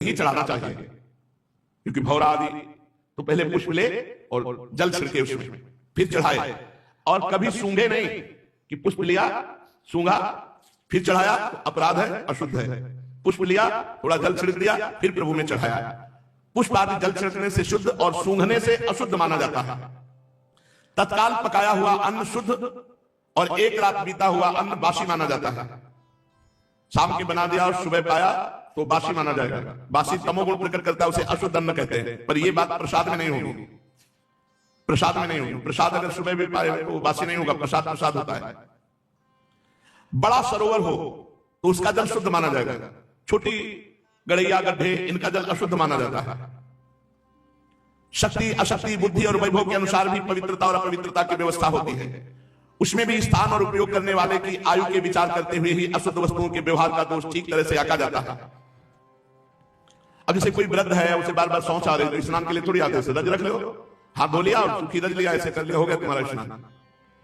ही चढ़ाना चाहिए, क्योंकि भौरा आदि तो पहले पुष्प ले और जल छिड़के उसमें फिर चढ़ाए, और कभी सूंघे नहीं कि पुष्प लिया सूंघा फिर चढ़ाया, अपराध है, अशुद्ध है। पुष्प लिया थोड़ा जल छिड़क दिया फिर प्रभु में चढ़ाया। पुष्प आदि जल छिड़कने से शुद्ध और सूंघने से अशुद्ध माना जाता है। तत्काल पकाया हुआ अन्न शुद्ध और एक रात बीता हुआ अन्न बासी माना जाता है। शाम के बना दिया और सुबह पाया तो बासी माना जाएगा। बासी तमोगुण प्रकट करता है, उसे अशुद्ध अन्न कहते हैं। पर यह बात प्रसाद में नहीं होगी, प्रसाद में नहीं होगी। प्रसाद अगर सुबह भी पाए तो बासी नहीं होगा, प्रसाद प्रसाद होता है। बड़ा सरोवर हो तो उसका जल शुद्ध माना जाएगा। छोटी गड़ैया गड्ढे इनका जल अशुद्ध माना जाता है। शक्ति अशक्ति बुद्धि और वैभव के अनुसार भी पवित्रता और अपवित्रता की व्यवस्था होती है। उसमें भी स्थान और उपयोग करने वाले की आयु के विचार करते हुए ही अशुद्ध वस्तुओं के व्यवहार का दोष ठीक तरह से आका जाता है। अब जैसे कोई वृद्ध है, उसे बार बार शौच आ रही, तो स्नान के लिए थोड़ी आते हैं, रज रख लो, हाथ धो लिया और सूखी रज लिया, ऐसे कर लिया, हो गया तुम्हारा स्नान।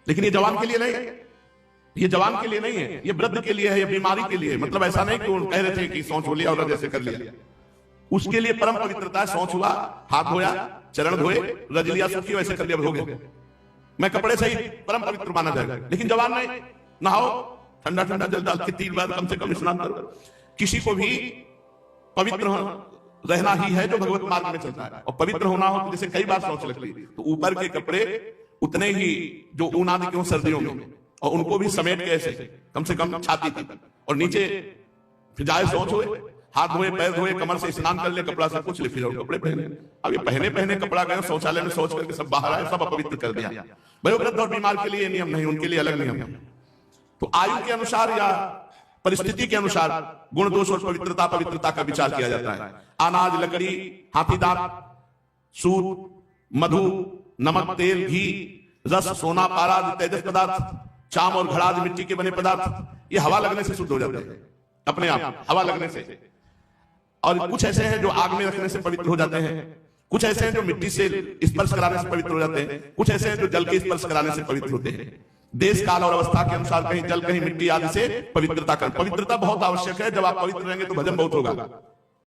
लेकिन ये जवान के लिए नहीं है, ये जवान के लिए नहीं है, ये वृद्ध के लिए है, ये बीमारी के लिए। मतलब ऐसा नहीं कि वो कह रहे थे कि शौच हो लिया और रज ऐसे कर लिया, उसके लिए परम पवित्रता है। शौच हुआ, हाथ धोया, चरण धोए, रज लिया, सूखी वैसे कर लिया, हो गया, मैं कपड़े सही परम पवित्र माना जाएगा। लेकिन जवान नहीं, नहाओ, ठंडा ठंडा जल डाल के 3 बार कम से कम स्नान करो। किसी को भी पवित्र रहना ही है जो भगवत मार्ग में चलता है। और पवित्र होना हो तो जैसे कई बार शौच लगती है, तो ऊपर के कपड़े उतने ही जो ऊन आदि के सर्दियों में, और उनको भी समेट के ऐसे कम से कम छाती तक, और नीचे फिर जाए शौच हुए, हाथ धोए, पैर धोए, कमर से स्नान कर ले, कपड़ा सब कुछ ले, फिर कपड़े पहने। अब ये पहने पहने कपड़ा गए शौचालय में शौच करके सब बाहर आए, सब अपवित्र कर दिया। भाई वृद्ध और बीमार के लिए नियम नहीं, उनके लिए अलग नियम है। तो आयु के अनुसार या परिस्थिति के अनुसार गुण दोष और पवित्रता पवित्रता का विचार किया जाता है। अनाज, लकड़ी, हाथी दांत, सूत, मधु, नमक, तेल, घी, रस, सोना, पारा, तेजस पदार्थ, चाम और घड़ा, मिट्टी के बने पदार्थ, ये हवा लगने से शुद्ध हो जाते हैं अपने आप, हवा लगने से। और कुछ ऐसे हैं जो आग में रखने से पवित्र हो जाते हैं, कुछ ऐसे हैं जो मिट्टी से स्पर्श कराने से पवित्र हो जाते हैं, कुछ ऐसे हैं जो जल के स्पर्श कराने से पवित्र होते हैं। देश काल और अवस्था के अनुसार कहीं जल कहीं मिट्टी आदि से पवित्रता बहुत आवश्यक है। जब आप पवित्र रहेंगे तो भजन बहुत होगा।